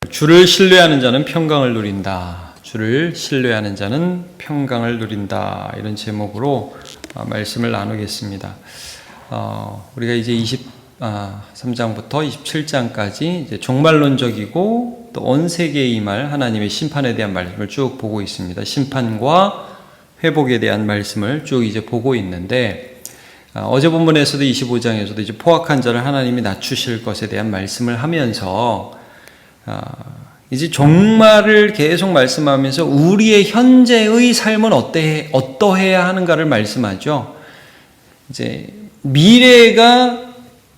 주를 신뢰하는 자는 평강을 누린다. 주를 신뢰하는 자는 평강을 누린다. 이런 제목으로 말씀을 나누겠습니다. 우리가 이제 23장부터 27장까지 이제 종말론적이고 또 온 세계에 임할 하나님의 심판에 대한 말씀을 쭉 보고 있습니다. 심판과 회복에 대한 말씀을 쭉 이제 보고 있는데, 어제 본문에서도 25장에서도 이제 포악한 자를 하나님이 낮추실 것에 대한 말씀을 하면서 이제 종말을 계속 말씀하면서 우리의 현재의 삶은 어떠해야 하는가를 말씀하죠. 이제 미래가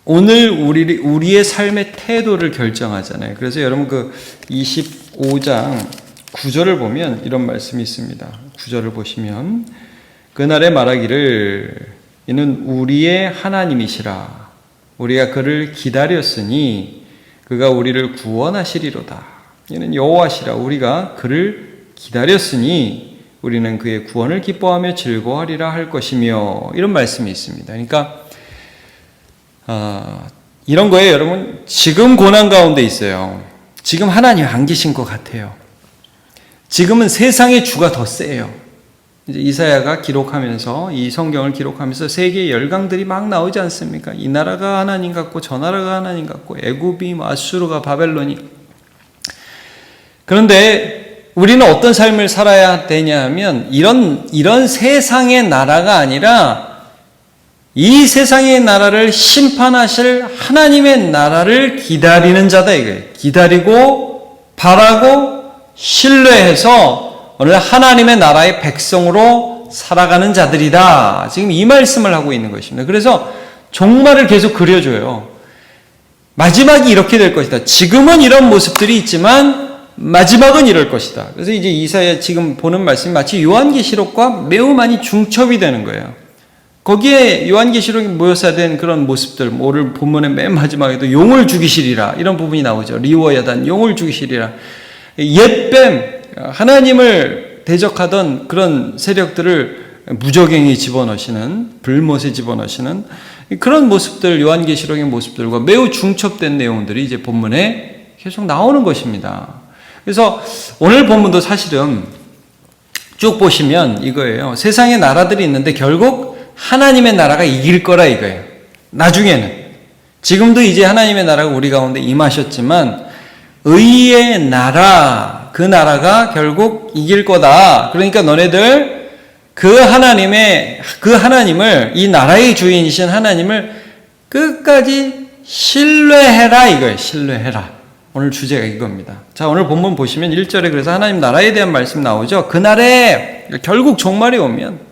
오늘 우리의 삶의 태도를 결정하잖아요. 그래서 여러분 그 25장 9절을 보면 이런 말씀이 있습니다. 9절을 보시면 그날에 말하기를 이는 우리의 하나님이시라. 우리가 그를 기다렸으니 그가 우리를 구원하시리로다. 이는 여호와시라. 우리가 그를 기다렸으니 우리는 그의 구원을 기뻐하며 즐거워하리라 할 것이며, 이런 말씀이 있습니다. 그러니까 이런 거예요. 여러분, 지금 고난 가운데 있어요. 지금 하나님 안 계신 것 같아요. 지금은 세상의 주가 더 세요. 이제 이사야가 기록하면서, 이 성경을 기록하면서 세계의 열강들이 막 나오지 않습니까? 이 나라가 하나님 같고 저 나라가 하나님 같고 애굽이 아수르가 바벨론이. 그런데 우리는 어떤 삶을 살아야 되냐 하면 이런 세상의 나라가 아니라 이 세상의 나라를 심판하실 하나님의 나라를 기다리는 자다 이거예요. 기다리고 바라고 신뢰해서 오늘 하나님의 나라의 백성으로 살아가는 자들이다. 지금 이 말씀을 하고 있는 것입니다. 그래서 종말을 계속 그려줘요. 마지막이 이렇게 될 것이다. 지금은 이런 모습들이 있지만 마지막은 이럴 것이다. 그래서 이제 이사야 지금 보는 말씀이 마치 요한계시록과 매우 많이 중첩이 되는 거예요. 거기에 요한계시록에 모여사된 그런 모습들, 오늘 본문의 맨 마지막에도 용을 죽이시리라 이런 부분이 나오죠. 리워야단, 용을 죽이시리라. 옛뱀, 하나님을 대적하던 그런 세력들을 무적행에 집어넣으시는, 불못에 집어넣으시는 그런 모습들, 요한계시록의 모습들과 매우 중첩된 내용들이 이제 본문에 계속 나오는 것입니다. 그래서 오늘 본문도 사실은 쭉 보시면 이거예요. 세상에 나라들이 있는데 결국 하나님의 나라가 이길 거라 이거예요. 나중에는. 지금도 이제 하나님의 나라가 우리 가운데 임하셨지만 의의 나라, 그 나라가 결국 이길 거다. 그러니까 너네들 그 하나님을, 이 나라의 주인이신 하나님을 끝까지 신뢰해라 이거예요. 신뢰해라. 오늘 주제가 이겁니다. 자, 오늘 본문 보시면 1절에 그래서 하나님 나라에 대한 말씀 나오죠. 그날에 결국 종말이 오면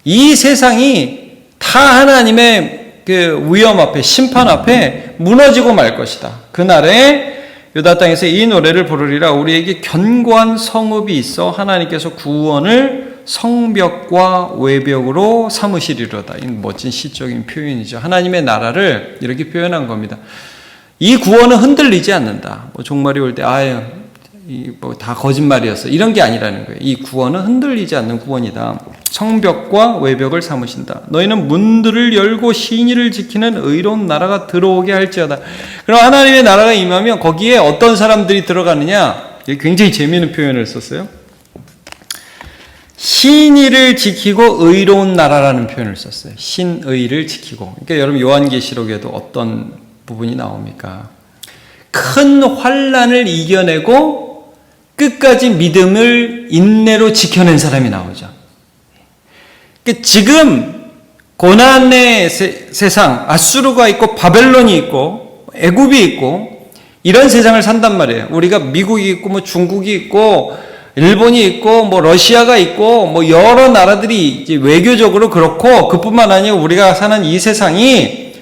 이 세상이 다 하나님의 그 위엄 앞에, 심판 앞에 무너지고 말 것이다. 그날에 유다 땅에서 이 노래를 부르리라. 우리에게 견고한 성읍이 있어 하나님께서 구원을 성벽과 외벽으로 삼으시리로다. 이 멋진 시적인 표현이죠. 하나님의 나라를 이렇게 표현한 겁니다. 이 구원은 흔들리지 않는다. 종말이 올 때 다 거짓말이었어. 이런 게 아니라는 거예요. 이 구원은 흔들리지 않는 구원이다. 성벽과 외벽을 삼으신다. 너희는 문들을 열고 신의를 지키는 의로운 나라가 들어오게 할지어다. 그럼 하나님의 나라가 임하면 거기에 어떤 사람들이 들어가느냐? 굉장히 재미있는 표현을 썼어요. 신의를 지키고 의로운 나라라는 표현을 썼어요. 신의를 지키고. 그러니까 여러분 요한계시록에도 어떤 부분이 나옵니까? 큰 환난을 이겨내고 끝까지 믿음을 인내로 지켜낸 사람이 나오죠. 그러니까 지금 고난의 세상, 아수르가 있고 바벨론이 있고 애굽이 있고 이런 세상을 산단 말이에요. 우리가 미국이 있고 뭐 중국이 있고 일본이 있고 뭐 러시아가 있고 뭐 여러 나라들이 이제 외교적으로 그렇고, 그뿐만 아니라 우리가 사는 이 세상이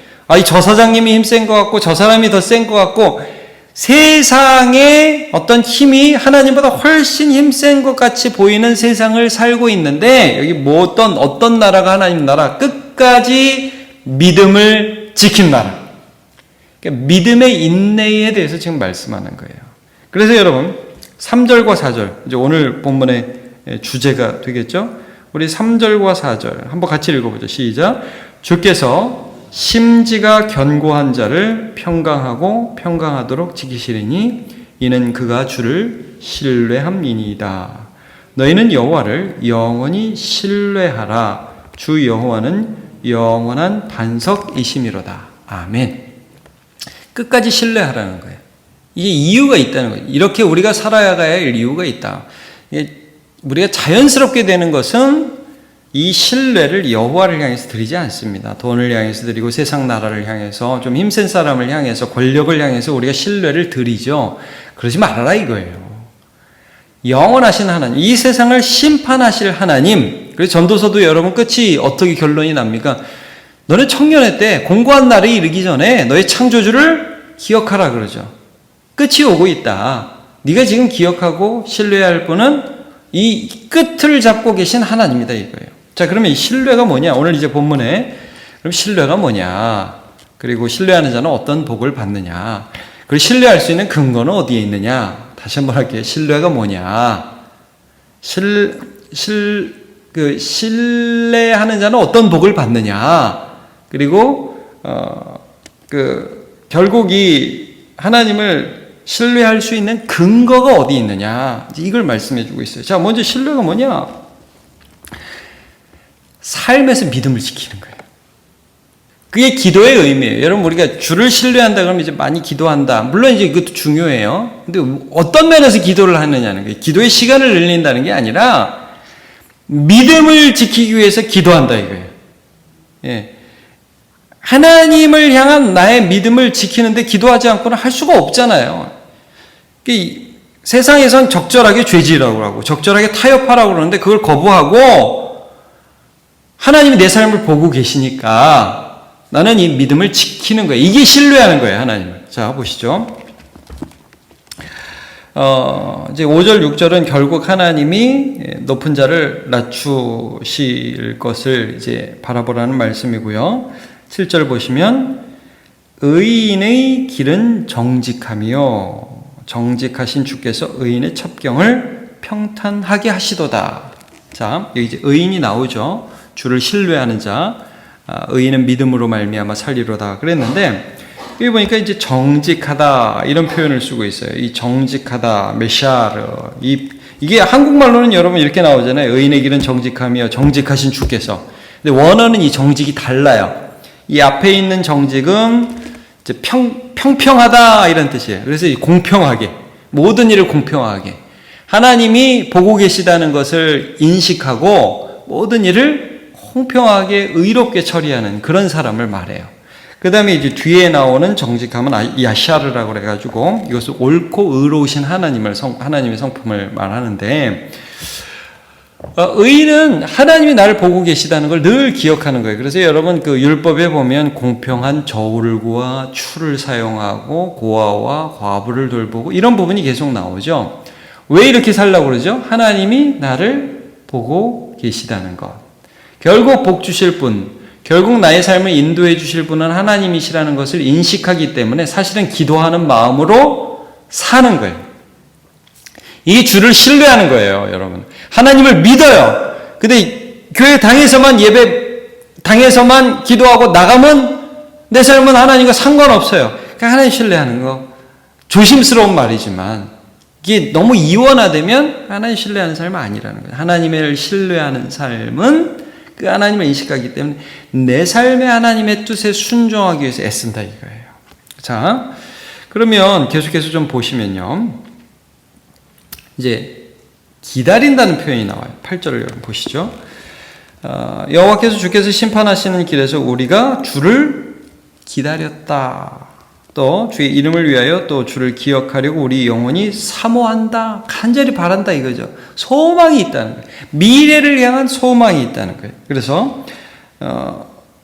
저 사장님이 힘센 것 같고 저 사람이 더 센 것 같고 세상의 어떤 힘이 하나님보다 훨씬 힘센 것 같이 보이는 세상을 살고 있는데, 여기 어떤 나라가 하나님 나라? 끝까지 믿음을 지킨 나라. 그러니까 믿음의 인내에 대해서 지금 말씀하는 거예요. 그래서 여러분 3절과 4절, 이제 오늘 본문의 주제가 되겠죠? 우리 3절과 4절 한번 같이 읽어보죠. 시작. 주께서 심지가 견고한 자를 평강하고 평강하도록 지키시리니 이는 그가 주를 신뢰함이니이다. 너희는 여호와를 영원히 신뢰하라. 주 여호와는 영원한 반석이심이로다. 아멘. 끝까지 신뢰하라는 거예요. 이게 이유가 있다는 거예요. 이렇게 우리가 살아가야 할 이유가 있다. 우리가 자연스럽게 되는 것은 이 신뢰를 여호와를 향해서 드리지 않습니다. 돈을 향해서 드리고 세상 나라를 향해서 좀 힘센 사람을 향해서 권력을 향해서 우리가 신뢰를 드리죠. 그러지 말아라 이거예요. 영원하신 하나님, 이 세상을 심판하실 하나님. 그래서 전도서도 여러분 끝이 어떻게 결론이 납니까? 너네 청년회 때 공고한 날이 이르기 전에 너의 창조주를 기억하라 그러죠. 끝이 오고 있다. 네가 지금 기억하고 신뢰해야 할 분은 이 끝을 잡고 계신 하나님이다 이거예요. 자, 그러면 이 신뢰가 뭐냐? 오늘 이제 본문에 그럼 신뢰가 뭐냐? 그리고 신뢰하는 자는 어떤 복을 받느냐? 그리고 신뢰할 수 있는 근거는 어디에 있느냐? 다시 한번 할게요. 신뢰가 뭐냐? 신뢰하는 자는 어떤 복을 받느냐? 그리고 결국 이 하나님을 신뢰할 수 있는 근거가 어디 있느냐? 이걸 말씀해 주고 있어요. 자, 먼저 신뢰가 뭐냐? 삶에서 믿음을 지키는 거예요. 그게 기도의 의미예요. 여러분, 우리가 주를 신뢰한다 그러면 이제 많이 기도한다. 물론 이제 이것도 중요해요. 근데 어떤 면에서 기도를 하느냐는 거예요. 기도의 시간을 늘린다는 게 아니라 믿음을 지키기 위해서 기도한다 이거예요. 예. 하나님을 향한 나의 믿음을 지키는데 기도하지 않고는 할 수가 없잖아요. 세상에선 적절하게 죄지으라고 하고 적절하게 타협하라고 그러는데 그걸 거부하고 하나님이 내 삶을 보고 계시니까 나는 이 믿음을 지키는 거예요. 이게 신뢰하는 거예요, 하나님을. 자, 보시죠. 이제 5절, 6절은 결국 하나님이 높은 자를 낮추실 것을 이제 바라보라는 말씀이고요. 7절 보시면 의인의 길은 정직하며 정직하신 주께서 의인의 첩경을 평탄하게 하시도다. 자, 여기 이제 의인이 나오죠. 주를 신뢰하는 자, 의인은 믿음으로 말미암아 살리로다 그랬는데 여기 보니까 이제 정직하다 이런 표현을 쓰고 있어요. 이 정직하다, 메샤르, 이게 한국말로는 여러분 이렇게 나오잖아요. 의인의 길은 정직하며 정직하신 주께서. 근데 원어는 이 정직이 달라요. 이 앞에 있는 정직은 이제 평평하다 이런 뜻이에요. 그래서 공평하게, 모든 일을 공평하게 하나님이 보고 계시다는 것을 인식하고 모든 일을 공평하게 의롭게 처리하는 그런 사람을 말해요. 그 다음에 이제 뒤에 나오는 정직함은 야샤르라고 그래가지고 이것을 옳고 의로우신 하나님의 성품을 말하는데 의인은 하나님이 나를 보고 계시다는 걸 늘 기억하는 거예요. 그래서 여러분 그 율법에 보면 공평한 저울과 추를 사용하고 고아와 과부를 돌보고 이런 부분이 계속 나오죠. 왜 이렇게 살라고 그러죠? 하나님이 나를 보고 계시다는 것. 결국 복 주실 분, 결국 나의 삶을 인도해 주실 분은 하나님이시라는 것을 인식하기 때문에 사실은 기도하는 마음으로 사는 거예요. 이게 주를 신뢰하는 거예요, 여러분. 하나님을 믿어요. 근데 교회 당에서만 당에서만 기도하고 나가면 내 삶은 하나님과 상관없어요. 그러니까 하나님 신뢰하는 거. 조심스러운 말이지만 이게 너무 이원화되면 하나님 신뢰하는 삶은 아니라는 거예요. 하나님을 신뢰하는 삶은 그 하나님을 인식하기 때문에 내 삶에 하나님의 뜻에 순종하기 위해서 애쓴다 이거예요. 자, 그러면 계속해서 좀 보시면요. 이제 기다린다는 표현이 나와요. 8절을 보시죠. 여호와께서 주께서 심판하시는 길에서 우리가 주를 기다렸다. 또 주의 이름을 위하여 또 주를 기억하려고 우리 영혼이 사모한다. 간절히 바란다 이거죠. 소망이 있다는 거예요. 미래를 향한 소망이 있다는 거예요. 그래서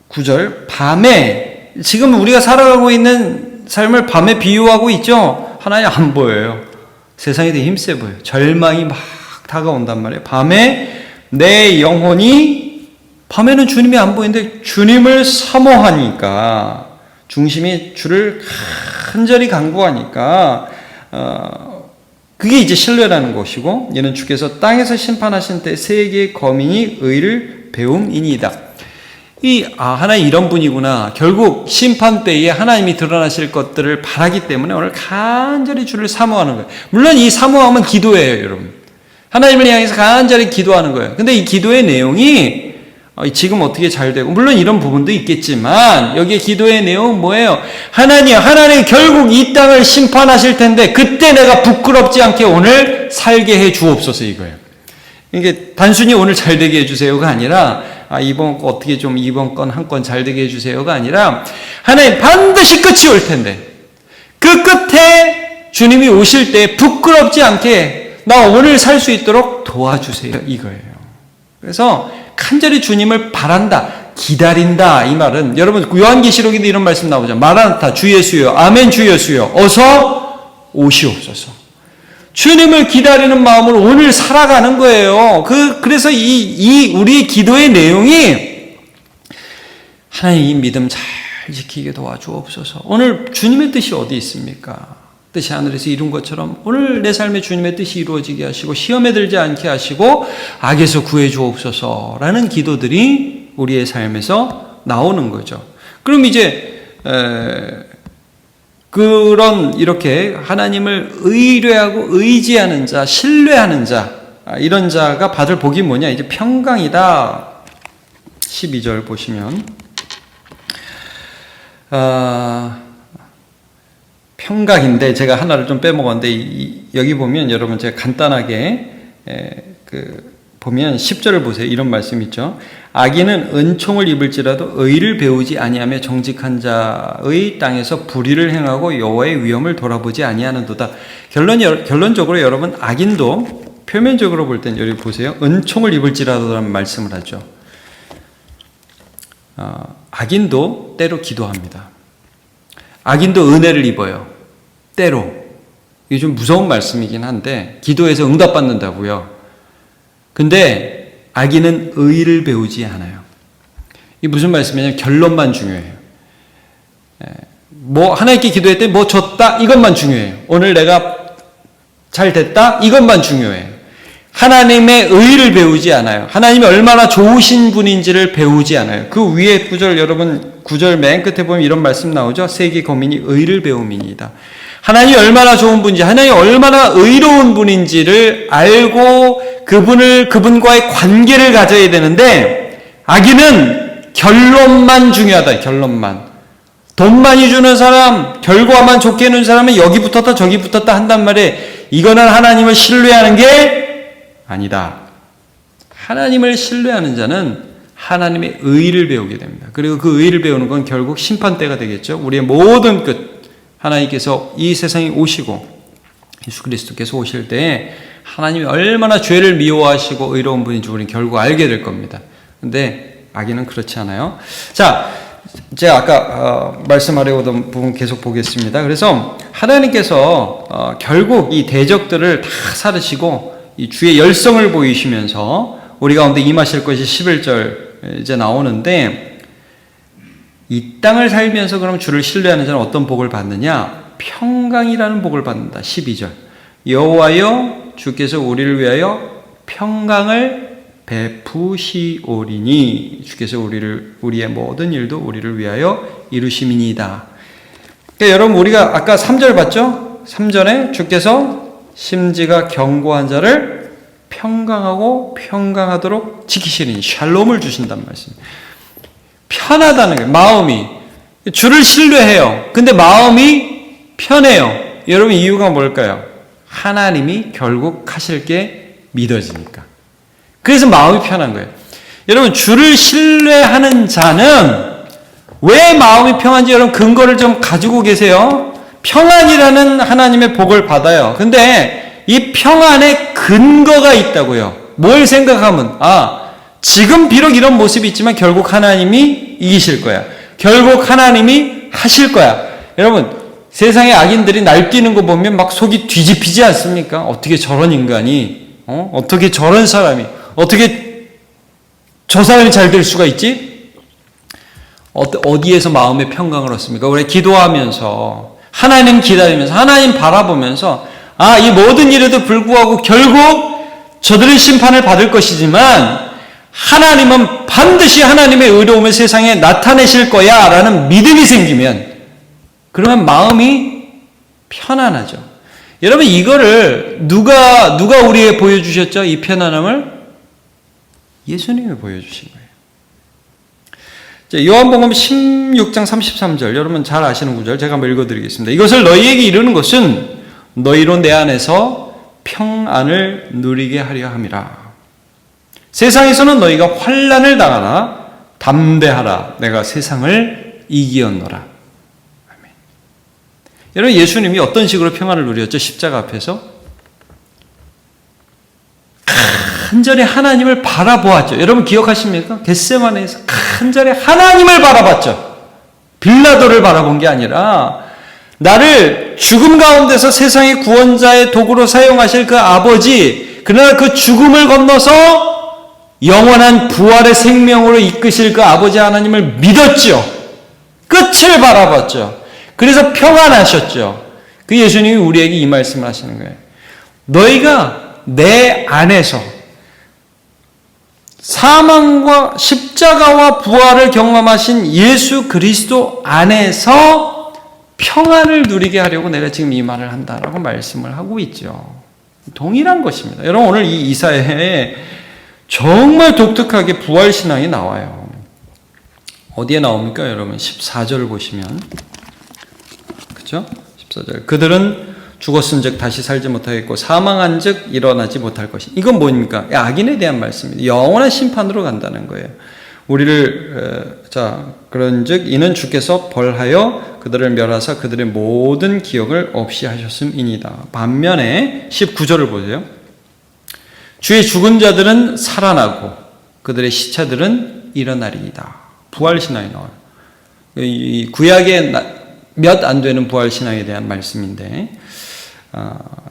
9절 밤에 지금 우리가 살아가고 있는 삶을 밤에 비유하고 있죠. 하나님 안 보여요. 세상이 되게 힘세 보여요. 절망이 막 다가온단 말이에요. 밤에 내 영혼이 밤에는 주님이 안 보이는데 주님을 사모하니까 중심이 주를 간절히 간구하니까 그게 이제 신뢰라는 것이고 이는 주께서 땅에서 심판하신 때 세계의 거민이 의를 배움이니이다. 하나님 이런 분이구나. 결국 심판 때에 하나님이 드러나실 것들을 바라기 때문에 오늘 간절히 주를 사모하는 거예요. 물론 이 사모함은 기도예요, 여러분. 하나님을 향해서 간절히 기도하는 거예요. 근데 이 기도의 내용이 지금 어떻게 잘 되고, 물론 이런 부분도 있겠지만, 여기에 기도의 내용은 뭐예요? 하나님 결국 이 땅을 심판하실 텐데, 그때 내가 부끄럽지 않게 오늘 살게 해 주옵소서, 이거예요. 이게 단순히 오늘 잘 되게 해주세요가 아니라, 이번 건 한 건 잘 되게 해주세요가 아니라, 하나님 반드시 끝이 올 텐데, 그 끝에 주님이 오실 때 부끄럽지 않게 나 오늘 살 수 있도록 도와주세요, 이거예요. 그래서 간절히 주님을 바란다, 기다린다, 이 말은, 여러분 요한계시록에도 이런 말씀 나오죠. 마라나타, 주 예수여, 아멘 주 예수여, 어서 오시옵소서. 주님을 기다리는 마음으로 오늘 살아가는 거예요. 그래서 우리의 기도의 내용이, 하나님 이 믿음 잘 지키게 도와주옵소서. 오늘 주님의 뜻이 어디 있습니까? 뜻이 하늘에서 이룬 것처럼 오늘 내 삶에 주님의 뜻이 이루어지게 하시고, 시험에 들지 않게 하시고, 악에서 구해 주옵소서라는 기도들이 우리의 삶에서 나오는 거죠. 그럼 이제 이렇게 하나님을 의뢰하고 의지하는 자, 신뢰하는 자, 이런 자가 받을 복이 뭐냐? 이제 평강이다. 12절 보시면, 평강인데 제가 하나를 좀 빼먹었는데, 여기 보면 여러분 제가 간단하게 보면 10절을 보세요. 이런 말씀 있죠. 악인은 은총을 입을지라도 의를 배우지 아니하며 정직한 자의 땅에서 불의를 행하고 여호와의 위엄을 돌아보지 아니하는도다. 결론적으로 여러분, 악인도 표면적으로 볼 땐 여기 보세요. 은총을 입을지라도라는 말씀을 하죠. 악인도 때로 기도합니다. 악인도 은혜를 입어요. 때로. 이게 좀 무서운 말씀이긴 한데, 기도해서 응답받는다고요. 근데 악인은 의를 배우지 않아요. 이게 무슨 말씀이냐면 결론만 중요해요. 하나님께 기도했더니 줬다, 이것만 중요해요. 오늘 내가 잘 됐다, 이것만 중요해요. 하나님의 의를 배우지 않아요. 하나님이 얼마나 좋으신 분인지를 배우지 않아요. 그 위에 구절, 여러분 9절 맨 끝에 보면 이런 말씀 나오죠. 세계 거민이 의를 배움이니이다. 하나님이 얼마나 좋은 분인지, 하나님이 얼마나 의로운 분인지를 알고 그분과의 관계를 가져야 되는데, 악인은 결론만 중요하다. 결론만. 돈 많이 주는 사람, 결과만 좋게 해놓은 사람은 여기 붙었다 저기 붙었다 한단 말이에요. 이거는 하나님을 신뢰하는 게 아니다. 하나님을 신뢰하는 자는 하나님의 의를 배우게 됩니다. 그리고 그 의를 배우는 건 결국 심판 때가 되겠죠. 우리의 모든 끝, 하나님께서 이 세상에 오시고 예수 그리스도께서 오실 때에 하나님이 얼마나 죄를 미워하시고 의로운 분인지 우리는 결국 알게 될 겁니다. 근데 악인은 그렇지 않아요. 자, 제가 아까 말씀하려던 부분 계속 보겠습니다. 그래서 하나님께서 결국 이 대적들을 다 사르시고 이 주의 열성을 보이시면서 우리 가운데 임하실 것이 11절 이제 나오는데, 이 땅을 살면서 그럼 주를 신뢰하는 자는 어떤 복을 받느냐? 평강이라는 복을 받는다. 12절. 여호와여 주께서 우리를 위하여 평강을 베푸시오리니 주께서 우리의 모든 일도 우리를 위하여 이루심이니이다. 그러니까 여러분, 우리가 아까 3절 봤죠? 3절에 주께서 심지가 견고한 자를 평강하고 평강하도록 지키시리니 샬롬을 주신단 말씀입니다. 편하다는 거예요. 마음이. 주를 신뢰해요. 근데 마음이 편해요. 여러분, 이유가 뭘까요? 하나님이 결국 하실 게 믿어지니까. 그래서 마음이 편한 거예요. 여러분, 주를 신뢰하는 자는 왜 마음이 평한지 여러분 근거를 좀 가지고 계세요. 평안이라는 하나님의 복을 받아요. 근데 이 평안에 근거가 있다고요. 뭘 생각하면, 지금 비록 이런 모습이 있지만 결국 하나님이 이기실 거야. 결국 하나님이 하실 거야. 여러분, 세상의 악인들이 날뛰는 거 보면 막 속이 뒤집히지 않습니까? 어떻게 저런 인간이, 어떻게 저런 사람이, 어떻게 저 사람이 잘 될 수가 있지? 어디에서 마음의 평강을 얻습니까? 우리 기도하면서, 하나님 기다리면서, 하나님 바라보면서, 이 모든 일에도 불구하고 결국 저들은 심판을 받을 것이지만 하나님은 반드시 하나님의 의로움을 세상에 나타내실 거야 라는 믿음이 생기면 그러면 마음이 편안하죠. 여러분 이거를 누가 우리에게 보여주셨죠? 이 편안함을 예수님이 보여주신 거예요. 요한복음 16장 33절 여러분 잘 아시는 구절 제가 한번 읽어드리겠습니다. 이것을 너희에게 이르는 것은 너희로 내 안에서 평안을 누리게 하려 함이라. 세상에서는 너희가 환난을 당하나 담대하라. 내가 세상을 이기었노라. 아멘. 여러분 예수님이 어떤 식으로 평안을 누렸죠? 십자가 앞에서 간절히 하나님을 바라보았죠. 여러분 기억하십니까? 겟세마네에서 간절히 하나님을 바라봤죠. 빌라도를 바라본 게 아니라 나를 죽음 가운데서 세상의 구원자의 도구로 사용하실 그 아버지, 그러나 그 죽음을 건너서 영원한 부활의 생명으로 이끄실 그 아버지 하나님을 믿었죠. 끝을 바라봤죠. 그래서 평안하셨죠. 그 예수님이 우리에게 이 말씀을 하시는 거예요. 너희가 내 안에서 사망과 십자가와 부활을 경험하신 예수 그리스도 안에서 평안을 누리게 하려고 내가 지금 이 말을 한다라고 말씀을 하고 있죠. 동일한 것입니다. 여러분 오늘 이 이사야에 정말 독특하게 부활신앙이 나와요. 어디에 나옵니까? 여러분 14절을 보시면 그렇죠? 14절 그들은 죽었은즉 다시 살지 못하겠고 사망한즉 일어나지 못할 것이. 이건 뭡니까? 악인에 대한 말씀입니다. 영원한 심판으로 간다는 거예요. 우리를 그런즉 이는 주께서 벌하여 그들을 멸하사 그들의 모든 기억을 없이 하셨음이니이다. 반면에 19절을 보세요. 주의 죽은 자들은 살아나고 그들의 시체들은 일어나리이다. 부활신앙이 나와요. 이 구약에 몇 안 되는 부활신앙에 대한 말씀인데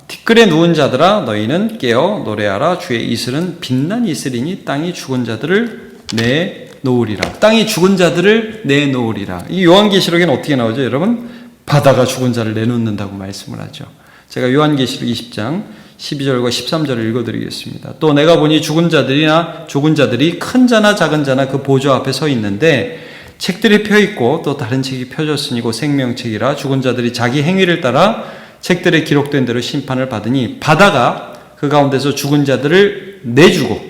티끌에 누운 자들아 너희는 깨어 노래하라. 주의 이슬은 빛난 이슬이니 땅이 죽은 자들을 내놓으리라. 땅이 죽은 자들을 내놓으리라. 이 요한계시록에는 어떻게 나오죠? 여러분 바다가 죽은 자를 내놓는다고 말씀을 하죠. 제가 요한계시록 20장 12절과 13절을 읽어드리겠습니다. 또 내가 보니 죽은 자들이 큰 자나 작은 자나 그 보좌 앞에 서 있는데 책들이 펴있고 또 다른 책이 펴졌으니 곧 생명책이라. 죽은 자들이 자기 행위를 따라 책들에 기록된 대로 심판을 받으니 바다가 그 가운데서 죽은 자들을 내주고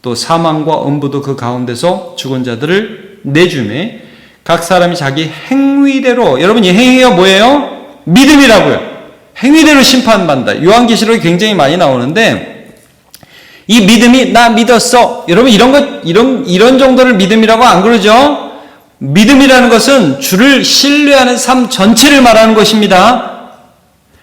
또 사망과 음부도 그 가운데서 죽은 자들을 내주매 각 사람이 자기 행위대로. 여러분 이 행위가 뭐예요? 믿음이라고요. 행위대로 심판받는다. 요한계시록이 굉장히 많이 나오는데 이 믿음이 나 믿었어. 여러분 이런 정도를 믿음이라고 안 그러죠? 믿음이라는 것은 주를 신뢰하는 삶 전체를 말하는 것입니다.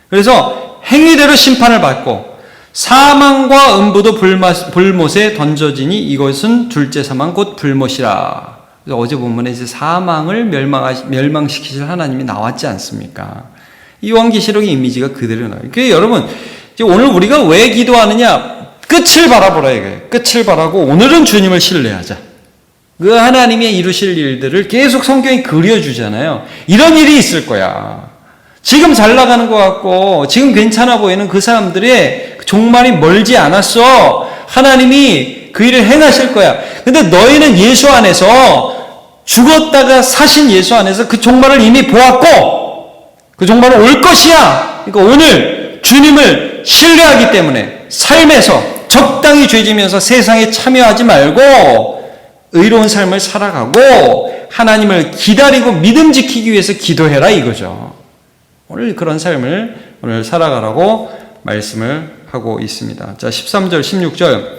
그래서 행위대로 심판을 받고 사망과 음부도 불못에 던져지니 이것은 둘째 사망 곧 불못이라. 어제 본문에 이제 사망을 멸망시키실 하나님이 나왔지 않습니까? 이 요한계시록의 이미지가 그대로 나와요. 그래서 여러분 오늘 우리가 왜 기도하느냐? 끝을 바라보라 이거예요. 끝을 바라고 오늘은 주님을 신뢰하자. 그 하나님의 이루실 일들을 계속 성경이 그려주잖아요. 이런 일이 있을 거야. 지금 잘 나가는 것 같고 지금 괜찮아 보이는 그 사람들의 종말이 멀지 않았어. 하나님이 그 일을 행하실 거야. 근데 너희는 예수 안에서 죽었다가 사신 예수 안에서 그 종말을 이미 보았고 그 종말은 올 것이야. 그러니까 오늘 주님을 신뢰하기 때문에 삶에서 적당히 죄지면서 세상에 참여하지 말고 의로운 삶을 살아가고 하나님을 기다리고 믿음 지키기 위해서 기도해라 이거죠. 오늘 그런 삶을 오늘 살아가라고 말씀을 하고 있습니다. 자, 13절, 16절.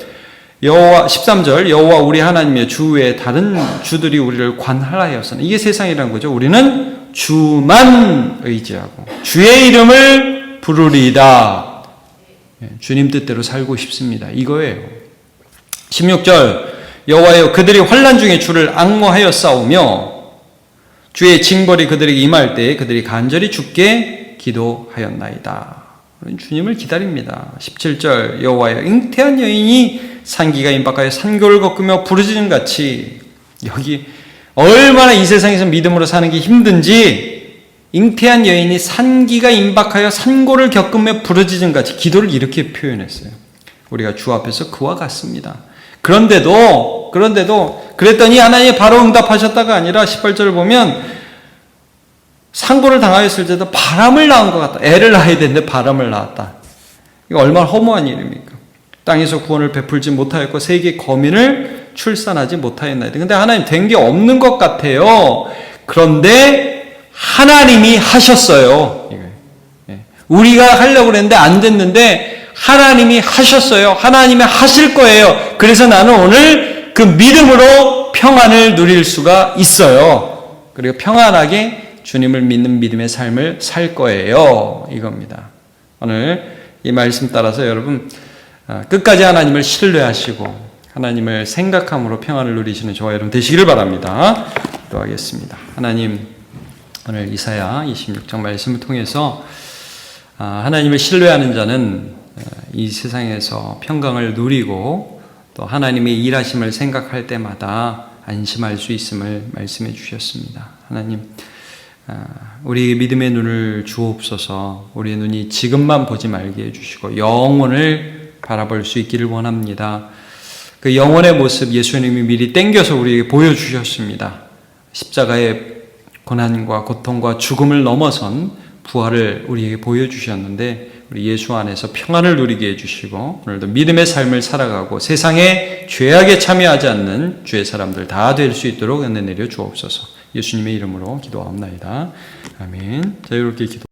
13절 여호와 우리 하나님의 주 외에 다른 주들이 우리를 관할하였으나. 이게 세상이라는 거죠. 우리는 주만 의지하고 주의 이름을 부르리이다. 주님 뜻대로 살고 싶습니다. 이거예요. 16절 여호와여 그들이 환난 중에 주를 앙모하여 싸우며 주의 징벌이 그들에게 임할 때에 그들이 간절히 주께 기도하였나이다. 주님을 기다립니다. 17절 여호와여 잉태한 여인이 산기가 임박하여 산고를 겪으며 부르짖음 같이. 여기 얼마나 이 세상에서 믿음으로 사는 게 힘든지 잉태한 여인이 산기가 임박하여 산고를 겪으며 부르짖음 같이 기도를 이렇게 표현했어요. 우리가 주 앞에서 그와 같습니다. 그런데도 그랬더니 하나님이 바로 응답하셨다가 아니라 18절을 보면 상고를 당하였을 때도 바람을 낳은 것 같다. 애를 낳아야 되는데 바람을 낳았다. 이거 얼마나 허무한 일입니까? 땅에서 구원을 베풀지 못하였고 세계 거민을 출산하지 못하였나이다. 근데 하나님 된 게 없는 것 같아요. 그런데 하나님이 하셨어요. 우리가 하려고 그랬는데 안 됐는데 하나님이 하셨어요. 하나님이 하실 거예요. 그래서 나는 오늘 그 믿음으로 평안을 누릴 수가 있어요. 그리고 평안하게 주님을 믿는 믿음의 삶을 살 거예요. 이겁니다. 오늘 이 말씀 따라서 여러분 끝까지 하나님을 신뢰하시고 하나님을 생각함으로 평안을 누리시는 저와 여러분 되시기를 바랍니다. 기도하겠습니다. 하나님, 오늘 이사야 26장 말씀을 통해서 하나님을 신뢰하는 자는 이 세상에서 평강을 누리고 또 하나님의 일하심을 생각할 때마다 안심할 수 있음을 말씀해 주셨습니다. 하나님, 우리에게 믿음의 눈을 주옵소서. 우리의 눈이 지금만 보지 말게 해주시고 영혼을 바라볼 수 있기를 원합니다. 그 영혼의 모습 예수님이 미리 땡겨서 우리에게 보여주셨습니다. 십자가의 고난과 고통과 죽음을 넘어선 부활을 우리에게 보여주셨는데 우리 예수 안에서 평안을 누리게 해주시고 오늘도 믿음의 삶을 살아가고 세상에 죄악에 참여하지 않는 주의 사람들 다 될 수 있도록 은혜 내려 주옵소서. 예수님의 이름으로 기도하옵나이다. 아멘. 자, 이렇게 기도.